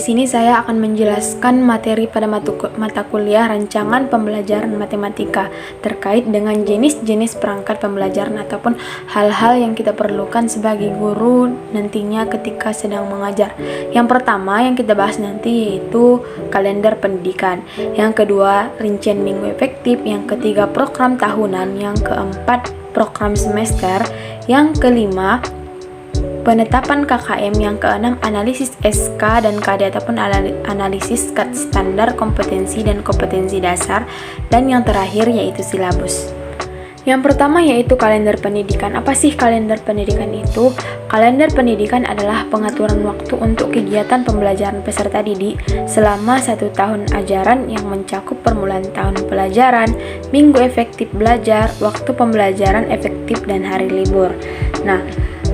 sini saya akan menjelaskan materi pada mata kuliah rancangan pembelajaran matematika terkait dengan jenis-jenis perangkat pembelajaran ataupun hal-hal yang kita perlukan sebagai guru nantinya ketika sedang mengajar. Yang pertama yang kita bahas nanti yaitu kalender pendidikan. Yang kedua, rincian minggu efektif. Yang ketiga, program tahunan. Yang keempat, program semester. Yang kelima, penetapan KKM. Yang keenam, analisis SK dan KD ataupun analisis standar kompetensi dan kompetensi dasar. Dan yang terakhir yaitu silabus. Yang pertama yaitu kalender pendidikan. Apa sih kalender pendidikan itu? Kalender pendidikan adalah pengaturan waktu untuk kegiatan pembelajaran peserta didik selama 1 tahun ajaran yang mencakup permulaan tahun pelajaran, minggu efektif belajar, waktu pembelajaran efektif, dan hari libur. Nah,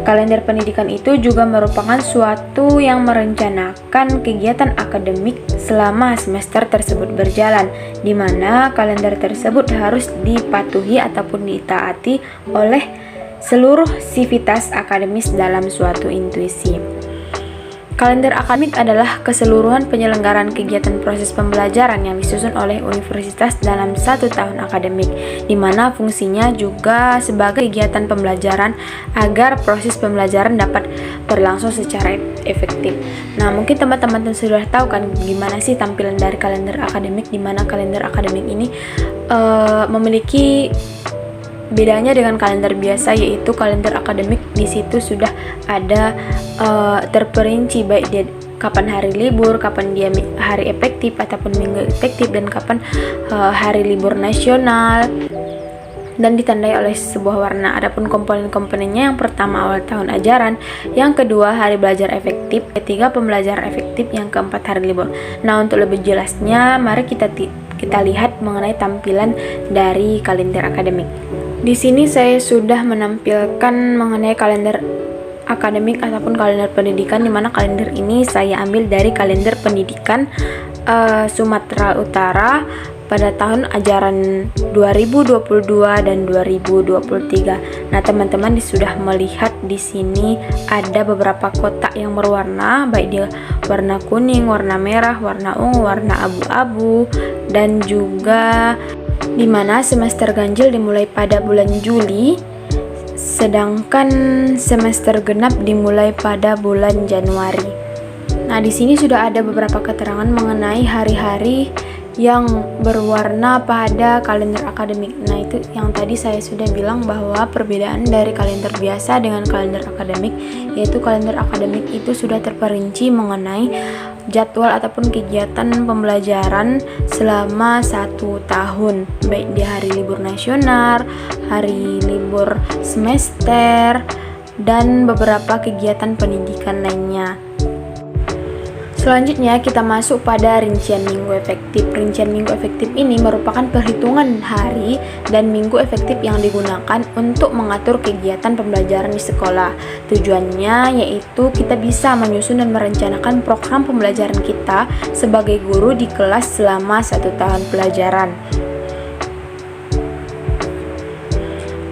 kalender pendidikan itu juga merupakan suatu yang merencanakan kegiatan akademik selama semester tersebut berjalan, di mana kalender tersebut harus dipatuhi ataupun ditaati oleh seluruh sivitas akademis dalam suatu intuisi. Kalender akademik adalah keseluruhan penyelenggaraan kegiatan proses pembelajaran yang disusun oleh universitas dalam 1 tahun akademik, di mana fungsinya juga sebagai kegiatan pembelajaran agar proses pembelajaran dapat berlangsung secara efektif. Nah, mungkin teman-teman sudah tahu kan gimana sih tampilan dari kalender akademik, di mana kalender akademik ini memiliki bedanya dengan kalender biasa, yaitu kalender akademik di situ sudah ada terperinci baik dia kapan hari libur, kapan dia hari efektif ataupun minggu efektif, dan kapan hari libur nasional, dan ditandai oleh sebuah warna. Adapun komponen-komponennya, yang pertama awal tahun ajaran, yang kedua hari belajar efektif, ketiga pembelajaran efektif, yang keempat hari libur. Nah, untuk lebih jelasnya mari kita lihat mengenai tampilan dari kalender akademik. Di sini saya sudah menampilkan mengenai kalender akademik ataupun kalender pendidikan, di mana kalender ini saya ambil dari kalender pendidikan Sumatera Utara pada tahun ajaran 2022 dan 2023. Nah, teman-teman sudah melihat di sini ada beberapa kotak yang berwarna, baik dia warna kuning, warna merah, warna ungu, warna abu-abu, dan juga di mana semester ganjil dimulai pada bulan Juli, sedangkan semester genap dimulai pada bulan Januari. Nah, di sini sudah ada beberapa keterangan mengenai hari-hari yang berwarna pada kalender akademik. Nah, itu yang tadi saya sudah bilang bahwa perbedaan dari kalender biasa dengan kalender akademik, yaitu kalender akademik itu sudah terperinci mengenai jadwal ataupun kegiatan pembelajaran selama 1 tahun, baik di hari libur nasional, hari libur semester, dan beberapa kegiatan pendidikan lainnya. Selanjutnya kita masuk pada rincian minggu efektif. Rincian minggu efektif ini merupakan perhitungan hari dan minggu efektif yang digunakan untuk mengatur kegiatan pembelajaran di sekolah. Tujuannya yaitu kita bisa menyusun dan merencanakan program pembelajaran kita sebagai guru di kelas selama 1 tahun pelajaran.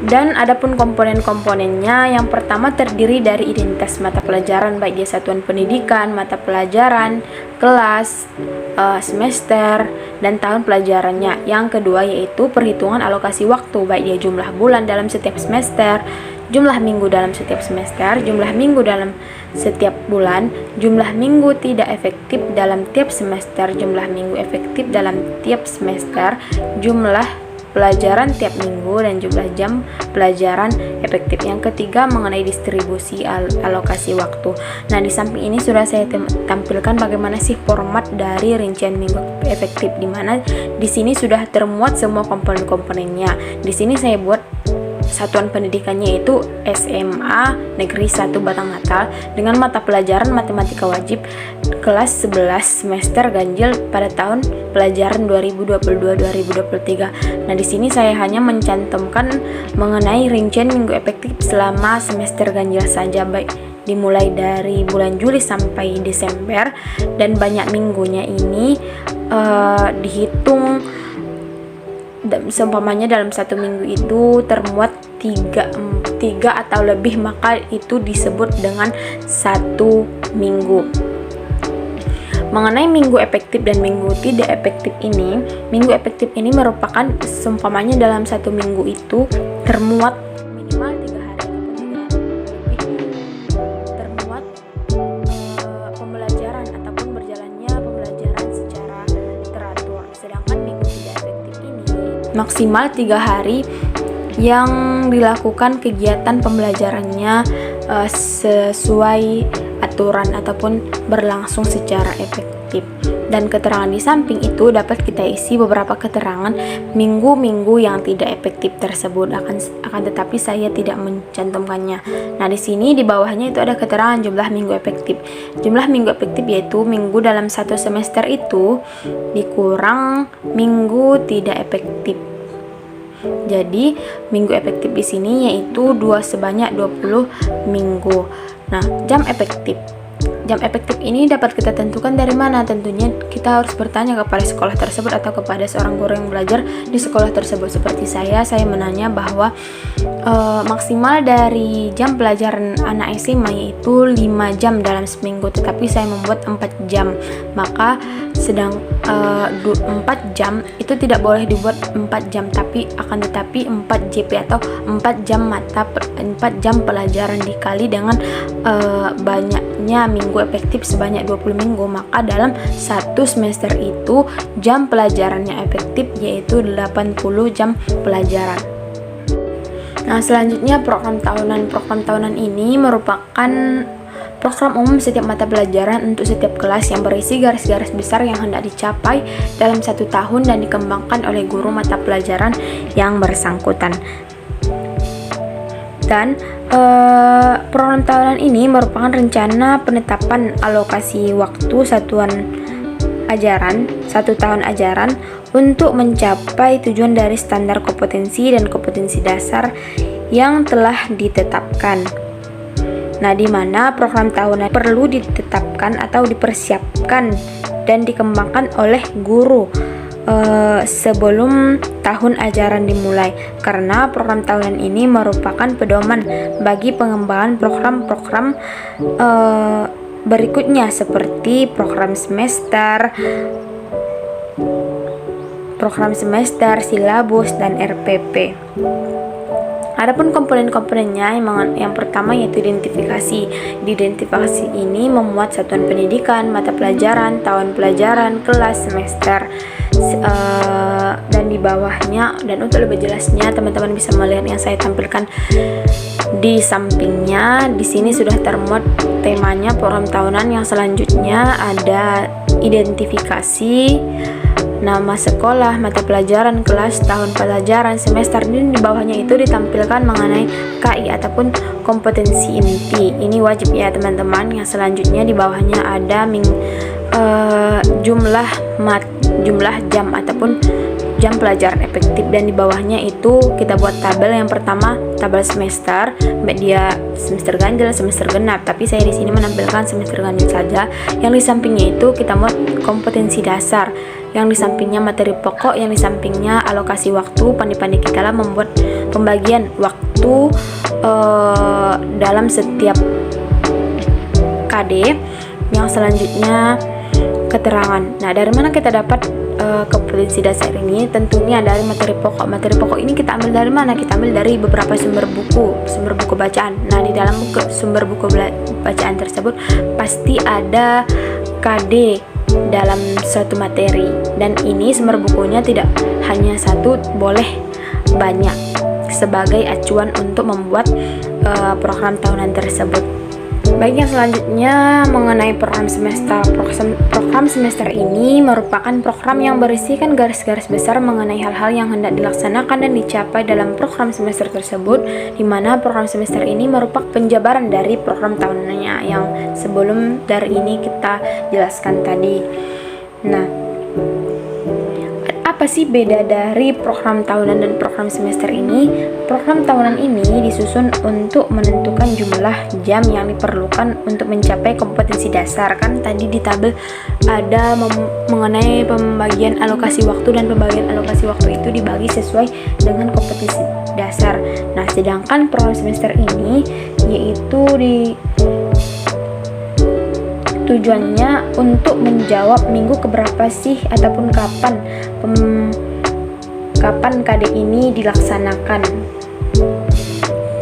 Dan adapun komponen-komponennya, yang pertama terdiri dari identitas mata pelajaran, baik dia satuan pendidikan, mata pelajaran, kelas, semester, dan tahun pelajarannya. Yang kedua yaitu perhitungan alokasi waktu, baik dia jumlah bulan dalam setiap semester, jumlah minggu dalam setiap semester, jumlah minggu dalam setiap bulan, jumlah minggu tidak efektif dalam tiap semester, jumlah minggu efektif dalam tiap semester, jumlah pelajaran tiap minggu, dan jumlah jam pelajaran efektif. Yang ketiga mengenai distribusi alokasi waktu. Nah, di samping ini sudah saya tampilkan bagaimana sih format dari rincian minggu efektif, di mana di sini sudah termuat semua komponen-komponennya. Di sini saya buat satuan pendidikannya itu SMA Negeri 1 Batang Natal dengan mata pelajaran matematika wajib kelas 11 semester ganjil pada tahun pelajaran 2022-2023. Nah, di sini saya hanya mencantumkan mengenai rincian minggu efektif selama semester ganjil saja, baik dimulai dari bulan Juli sampai Desember, dan banyak minggunya ini dihitung. Seumpamanya dalam 1 minggu itu termuat 3 atau lebih, maka itu disebut dengan 1 minggu. mengenai minggu efektif dan minggu tidak efektif ini, minggu efektif ini merupakan seumpamanya dalam satu minggu itu termuat minimal 3 hari ataupun 3 hari termuat pembelajaran ataupun berjalannya pembelajaran secara teratur. Sedangkan minggu tidak efektif ini maksimal 3 hari yang dilakukan kegiatan pembelajarannya sesuai aturan ataupun berlangsung secara efektif. Dan keterangan di samping itu dapat kita isi beberapa keterangan minggu-minggu yang tidak efektif tersebut, akan tetapi saya tidak mencantumkannya. Nah, di sini di bawahnya itu ada keterangan jumlah minggu efektif. Jumlah minggu efektif yaitu minggu dalam satu semester itu dikurang minggu tidak efektif. Jadi minggu efektif di sini yaitu sebanyak 20 minggu. Nah, jam efektif. Jam efektif ini dapat kita tentukan dari mana? Tentunya kita harus bertanya kepada sekolah tersebut atau kepada seorang guru yang belajar di sekolah tersebut. Seperti saya menanya bahwa maksimal dari jam pelajaran anak SMA yaitu 5 jam dalam seminggu, tetapi saya membuat 4 jam. Maka sedang 4 jam itu tidak boleh dibuat 4 jam, tapi akan tetapi 4 JP atau 4 jam pelajaran dikali dengan banyaknya minggu efektif sebanyak 20 minggu, maka dalam satu semester itu jam pelajarannya efektif yaitu 80 jam pelajaran. Nah, selanjutnya program tahunan. Program tahunan ini merupakan program umum setiap mata pelajaran untuk setiap kelas yang berisi garis-garis besar yang hendak dicapai dalam 1 tahun dan dikembangkan oleh guru mata pelajaran yang bersangkutan. Dan program tahunan ini merupakan rencana penetapan alokasi waktu satuan ajaran 1 tahun ajaran untuk mencapai tujuan dari standar kompetensi dan kompetensi dasar yang telah ditetapkan. Nah, di mana program tahunan perlu ditetapkan atau dipersiapkan dan dikembangkan oleh guru sebelum tahun ajaran dimulai, karena program tahunan ini merupakan pedoman bagi pengembangan program-program berikutnya seperti program semester, silabus, dan RPP. Adapun komponen-komponennya yang pertama yaitu identifikasi. Di identifikasi ini memuat satuan pendidikan, mata pelajaran, tahun pelajaran, kelas, semester, dan di bawahnya, dan untuk lebih jelasnya teman-teman bisa melihat yang saya tampilkan di sampingnya. Di sini sudah termuat temanya program tahunan. Yang selanjutnya ada identifikasi, nama sekolah, mata pelajaran, kelas, tahun pelajaran, semester, dan di bawahnya itu ditampilkan mengenai KI ataupun kompetensi inti. Ini wajib ya teman-teman. Yang selanjutnya di bawahnya ada jumlah jam ataupun jam pelajaran efektif, dan di bawahnya itu kita buat tabel. Yang pertama tabel semester, dia semester ganjil, semester genap, tapi saya di sini menampilkan semester ganjil saja. Yang di sampingnya itu kita buat kompetensi dasar, yang di sampingnya materi pokok, yang di sampingnya alokasi waktu. Pandai-pandai kita lah membuat pembagian waktu dalam setiap KD. Yang selanjutnya keterangan. Nah, dari mana kita dapat kompetensi dasar ini? Tentunya dari materi pokok. Materi pokok ini kita ambil dari mana? Kita ambil dari beberapa sumber buku bacaan. Nah, di dalam sumber buku bacaan tersebut pasti ada KD dalam suatu materi, dan ini sumber bukunya tidak hanya satu, boleh banyak sebagai acuan untuk membuat program tahunan tersebut. Baik, yang selanjutnya mengenai program semester. Program semester ini merupakan program yang berisikan garis-garis besar mengenai hal-hal yang hendak dilaksanakan dan dicapai dalam program semester tersebut, di mana program semester ini merupakan penjabaran dari program tahunannya yang sebelum dari ini kita jelaskan tadi. Nah, apa sih beda dari program tahunan dan program semester ini? Program tahunan ini disusun untuk menentukan jumlah jam yang diperlukan untuk mencapai kompetensi dasar. Kan tadi di tabel ada mengenai pembagian alokasi waktu, dan pembagian alokasi waktu itu dibagi sesuai dengan kompetensi dasar. Nah, sedangkan program semester ini yaitu tujuannya untuk menjawab minggu keberapa sih ataupun kapan KD ini dilaksanakan.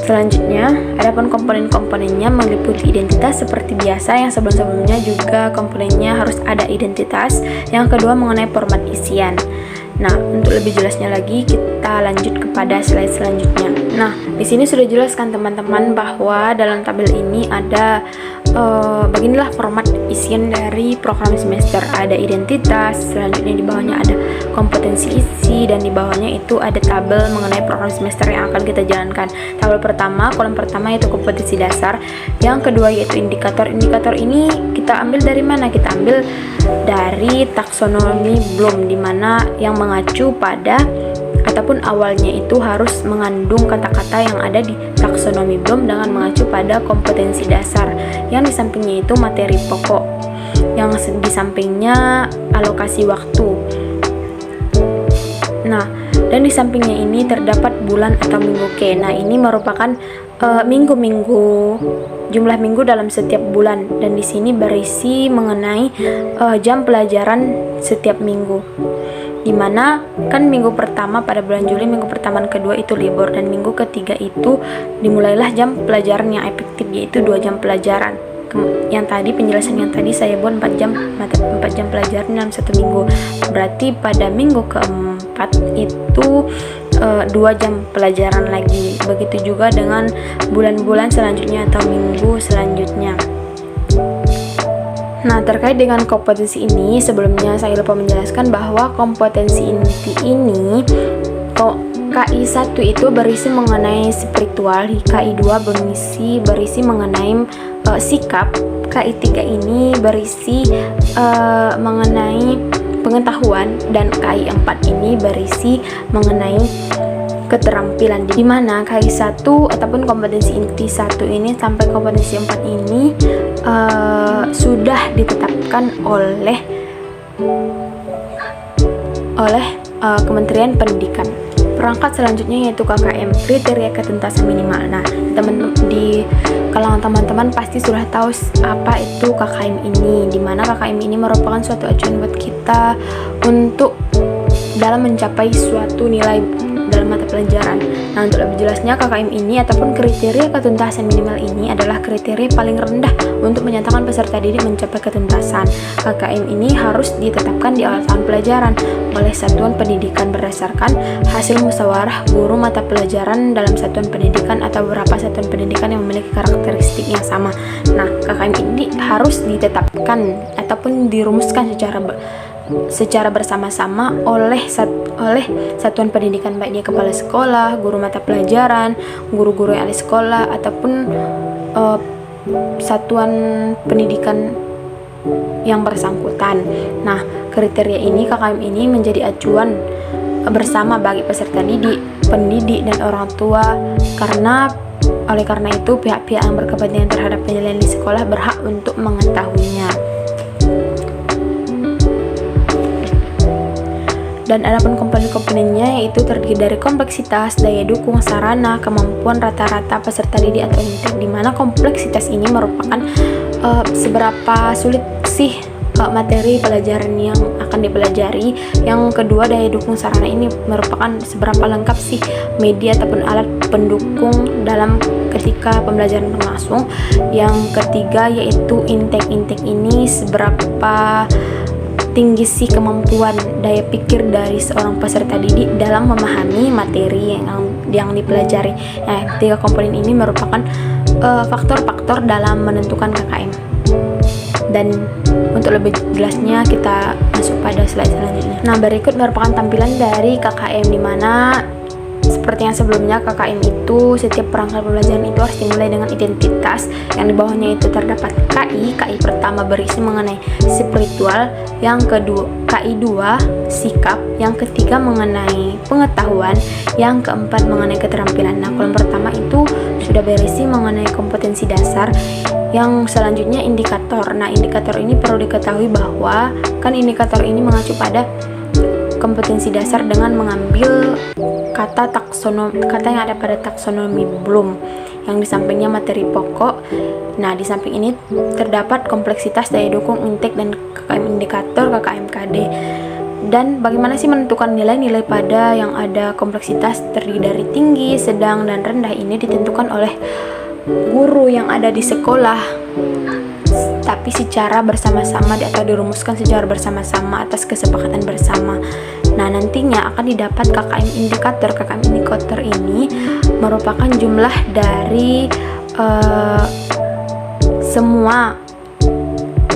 Selanjutnya, adapun komponen-komponennya meliputi identitas seperti biasa yang sebelum-sebelumnya juga komponennya harus ada identitas. Yang kedua mengenai format isian. Nah, untuk lebih jelasnya lagi kita lanjut kepada slide selanjutnya. Nah, di sini sudah jelas kan teman-teman bahwa dalam tabel ini ada beginilah format isian dari program semester. Ada identitas, selanjutnya di bawahnya ada kompetensi isi, dan di bawahnya itu ada tabel mengenai program semester yang akan kita jalankan. Tabel pertama, kolom pertama yaitu kompetensi dasar, yang kedua yaitu indikator. Indikator ini kita ambil dari mana? Kita ambil dari taksonomi Bloom, dimana yang mengacu pada ataupun awalnya itu harus mengandung kata-kata yang ada di taksonomi Bloom dengan mengacu pada kompetensi dasar. Yang di sampingnya itu materi pokok, yang di sampingnya alokasi waktu. Nah, dan di sampingnya ini terdapat bulan atau minggu. Oke, nah ini merupakan minggu-minggu, jumlah minggu dalam setiap bulan, dan di sini berisi mengenai jam pelajaran setiap minggu. Dimana kan minggu pertama pada bulan Juli, minggu pertama dan kedua itu libur, dan minggu ketiga itu dimulailah jam pelajaran yang efektif, yaitu 2 jam pelajaran. Yang tadi penjelasan yang tadi saya buat 4 jam pelajaran dalam 1 minggu. Berarti pada minggu keempat itu 2 jam pelajaran lagi. Begitu juga dengan bulan-bulan selanjutnya atau minggu selanjutnya. Nah, terkait dengan kompetensi ini, sebelumnya saya lupa menjelaskan bahwa kompetensi inti ini KI 1 itu berisi mengenai spiritual, KI 2 berisi mengenai sikap, KI 3 ini berisi mengenai pengetahuan, dan KI 4 ini berisi mengenai keterampilan. Di mana KI 1 ataupun kompetensi inti 1 ini sampai kompetensi 4 ini sudah ditetapkan oleh Kementerian Pendidikan. Perangkat selanjutnya yaitu KKM, kriteria ketuntasan minimal. Nah, di kalangan teman-teman pasti sudah tahu apa itu KKM ini, dimana KKM ini merupakan suatu acuan buat kita untuk dalam mencapai suatu nilai dalam mata pelajaran. Nah, untuk lebih jelasnya, KKM ini ataupun kriteria ketuntasan minimal ini adalah kriteria paling rendah untuk menyatakan peserta didik mencapai ketuntasan. KKM ini harus ditetapkan di awal tahun pelajaran oleh satuan pendidikan berdasarkan hasil musyawarah guru mata pelajaran dalam satuan pendidikan atau beberapa satuan pendidikan yang memiliki karakteristik yang sama. Nah, KKM ini harus ditetapkan ataupun dirumuskan secara bersama-sama oleh satuan pendidikan, baik dia kepala sekolah, guru mata pelajaran, guru-guru yang ada di sekolah, ataupun satuan pendidikan yang bersangkutan. Nah, kriteria ini, KKM ini menjadi acuan bersama bagi peserta didik, pendidik, dan orang tua, oleh karena itu pihak-pihak yang berkepentingan terhadap penilaian di sekolah berhak untuk mengetahuinya. Dan adapun komponen-komponennya yaitu terdiri dari kompleksitas, daya dukung, sarana, kemampuan rata-rata peserta didik atau intek, di mana kompleksitas ini merupakan seberapa sulit sih materi pelajaran yang akan dipelajari. Yang kedua, daya dukung sarana ini merupakan seberapa lengkap sih media ataupun alat pendukung dalam ketika pembelajaran berlangsung. Yang ketiga yaitu intek ini seberapa tinggi sih kemampuan daya pikir dari seorang peserta didik dalam memahami materi yang dipelajari. Nah, 3 komponen ini merupakan faktor-faktor dalam menentukan KKM. Dan untuk lebih jelasnya kita masuk pada slide selanjutnya. Nah, berikut merupakan tampilan dari KKM, di mana seperti yang sebelumnya, KKM itu setiap perangkat pembelajaran itu harus dimulai dengan identitas. Yang di bawahnya itu terdapat KI pertama berisi mengenai spiritual, yang kedua KI 2 sikap, yang ketiga mengenai pengetahuan, yang keempat mengenai keterampilan. Nah, kolom pertama itu sudah berisi mengenai kompetensi dasar. Yang selanjutnya indikator. Nah, indikator ini perlu diketahui bahwa kan indikator ini mengacu pada kompetensi dasar dengan mengambil kata yang ada pada taksonomi Bloom, yang di sampingnya materi pokok, Nah, di samping ini terdapat kompleksitas daya dukung intake dan KKM indikator KKMKD. Dan bagaimana sih menentukan nilai-nilai pada yang ada kompleksitas terdiri dari tinggi, sedang, dan rendah ini ditentukan oleh guru yang ada di sekolah, tapi secara bersama-sama atau dirumuskan secara bersama-sama atas kesepakatan bersama. Nah, nantinya akan didapat KKM indikator. KKM indikator ini merupakan jumlah dari semua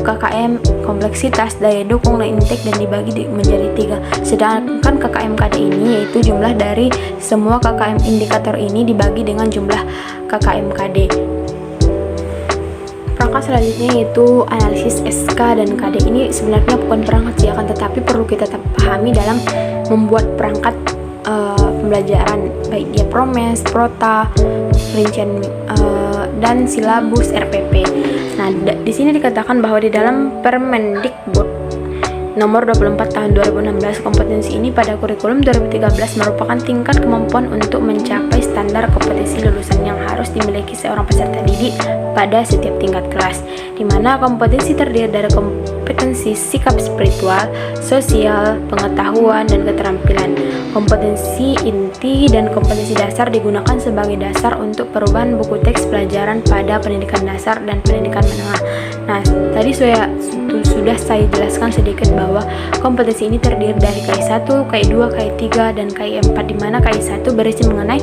KKM kompleksitas, daya dukung, dan intake, dan dibagi menjadi 3. Sedangkan KKMKD ini yaitu jumlah dari semua KKM indikator ini dibagi dengan jumlah KKMKD. Perangkat selanjutnya yaitu analisis SK dan KD. Ini sebenarnya bukan perangkat sih, akan tetapi perlu kita pahami dalam membuat perangkat pembelajaran, baik dia Promes, Prota, rincian dan silabus RPP. Nah, di sini dikatakan bahwa di dalam Permendikbud nomor 24 tahun 2016, kompetensi ini pada kurikulum 2013 merupakan tingkat kemampuan untuk mencapai standar kompetensi lulusan yang harus dimiliki seorang peserta didik pada setiap tingkat kelas, di mana kompetensi terdiri dari kompetensi sikap spiritual, sosial, pengetahuan, dan keterampilan. Kompetensi inti dan kompetensi dasar digunakan sebagai dasar untuk perubahan buku teks pelajaran pada pendidikan dasar dan pendidikan menengah. Nah, tadi sudah saya jelaskan sedikit bahwa kompetensi ini terdiri dari KI1, KI2, KI3, dan KI4, di mana KI1 berisi mengenai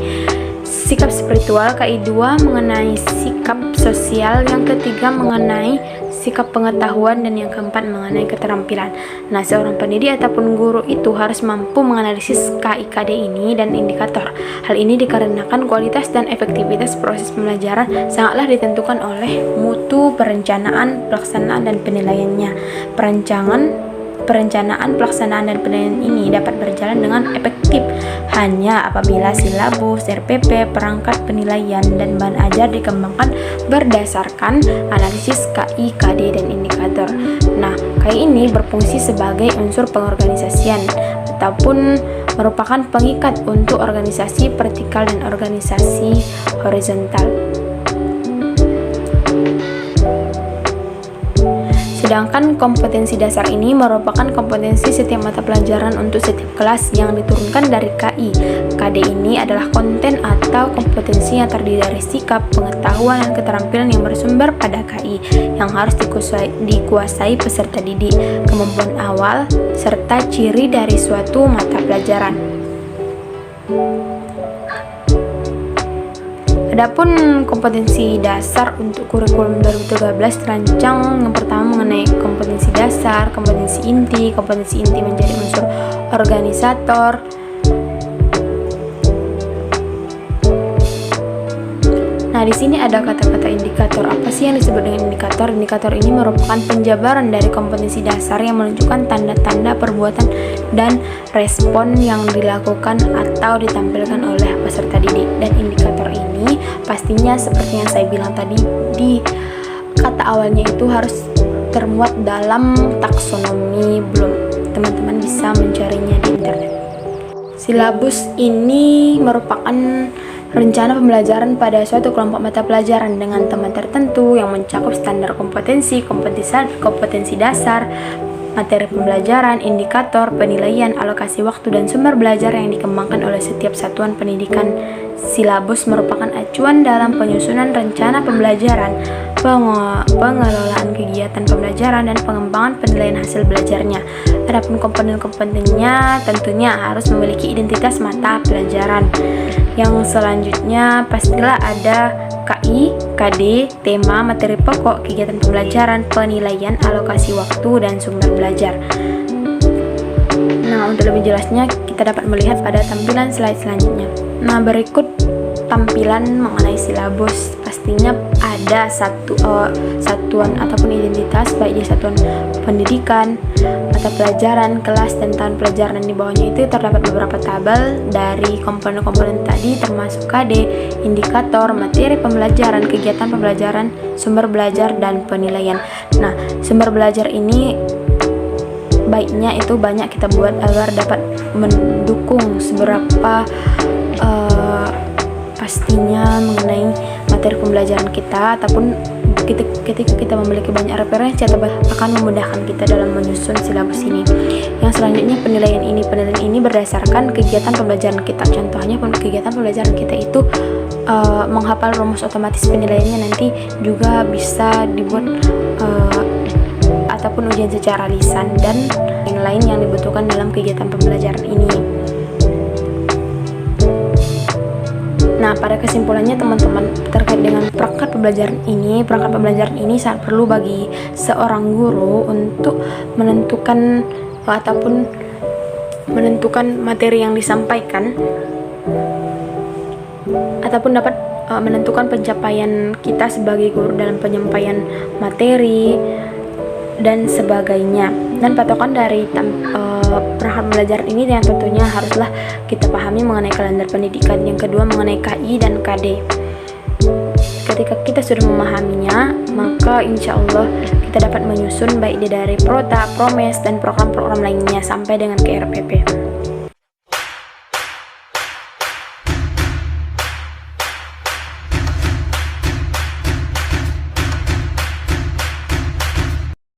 sikap spiritual, KI2 mengenai sikap sosial, yang ketiga mengenai sikap pengetahuan, dan yang keempat mengenai keterampilan. Nah, seorang pendidik ataupun guru itu harus mampu menganalisis KIKD ini dan indikator. Hal ini dikarenakan kualitas dan efektivitas proses pembelajaran sangatlah ditentukan oleh mutu perencanaan, pelaksanaan, dan penilaiannya. Perencanaan, pelaksanaan, dan penilaian ini dapat berjalan dengan efektif hanya apabila silabus, RPP, perangkat penilaian, dan bahan ajar dikembangkan berdasarkan analisis KI, KD, dan indikator. Nah, KI ini berfungsi sebagai unsur pengorganisasian ataupun merupakan pengikat untuk organisasi vertikal dan organisasi horizontal. Sedangkan kompetensi dasar ini merupakan kompetensi setiap mata pelajaran untuk setiap kelas yang diturunkan dari KI. KD ini adalah konten atau kompetensi yang terdiri dari sikap, pengetahuan, dan keterampilan yang bersumber pada KI yang harus dikuasai peserta didik, kemampuan awal, serta ciri dari suatu mata pelajaran. Adapun kompetensi dasar untuk kurikulum 2013 terancang yang pertama mengenai kompetensi dasar, kompetensi inti menjadi unsur organisator. Nah, di sini ada kata-kata indikator. Apa sih yang disebut dengan indikator? Indikator ini merupakan penjabaran dari kompetensi dasar yang menunjukkan tanda-tanda perbuatan dan respon yang dilakukan atau ditampilkan oleh peserta didik. Dan indikator ini pastinya seperti yang saya bilang tadi, di kata awalnya itu harus termuat dalam taksonomi. Belum, teman-teman bisa mencarinya di internet. Silabus ini merupakan rencana pembelajaran pada suatu kelompok mata pelajaran dengan teman tertentu yang mencakup standar kompetensi dasar, materi pembelajaran, indikator, penilaian, alokasi waktu, dan sumber belajar yang dikembangkan oleh setiap satuan pendidikan. Silabus merupakan acuan dalam penyusunan rencana pembelajaran, pengelolaan kegiatan pembelajaran, dan pengembangan penilaian hasil belajarnya. Adapun komponen-komponennya tentunya harus memiliki identitas mata pelajaran. Yang selanjutnya pastilah ada KI, KD, tema, materi pokok, kegiatan pembelajaran, penilaian, alokasi waktu, dan sumber belajar. Nah, untuk lebih jelasnya kita dapat melihat pada tampilan slide selanjutnya. Nah, berikut tampilan mengenai silabus. Pastinya ada satuan ataupun identitas, baik di satuan pendidikan, mata pelajaran, kelas, dan tahun pelajaran. Di bawahnya itu terdapat beberapa tabel dari komponen-komponen tadi, termasuk KD, indikator, materi pembelajaran, kegiatan pembelajaran, sumber belajar, dan penilaian. Nah, sumber belajar ini baiknya itu banyak kita buat agar dapat mendukung seberapa pastinya mengenai mata materi pembelajaran kita, ataupun ketika kita memiliki banyak referensi atau akan memudahkan kita dalam menyusun silabus ini. Yang selanjutnya penilaian ini berdasarkan kegiatan pembelajaran kita. Contohnya kegiatan pembelajaran kita itu menghafal rumus otomatis, penilaiannya nanti juga bisa dibuat ataupun ujian secara lisan dan lain-lain yang dibutuhkan dalam kegiatan pembelajaran ini. Nah, pada kesimpulannya teman-teman, terkait dengan perangkat pembelajaran ini sangat perlu bagi seorang guru untuk menentukan ataupun menentukan materi yang disampaikan, ataupun dapat menentukan pencapaian kita sebagai guru dalam penyampaian materi dan sebagainya. Dan patokan dari perangkat pembelajaran ini yang tentunya haruslah kita pahami mengenai kalender pendidikan. Yang kedua mengenai KI dan KD. Ketika kita sudah memahaminya, maka insya Allah kita dapat menyusun baik dari Prota, Promes, dan program-program lainnya sampai dengan ke RPP.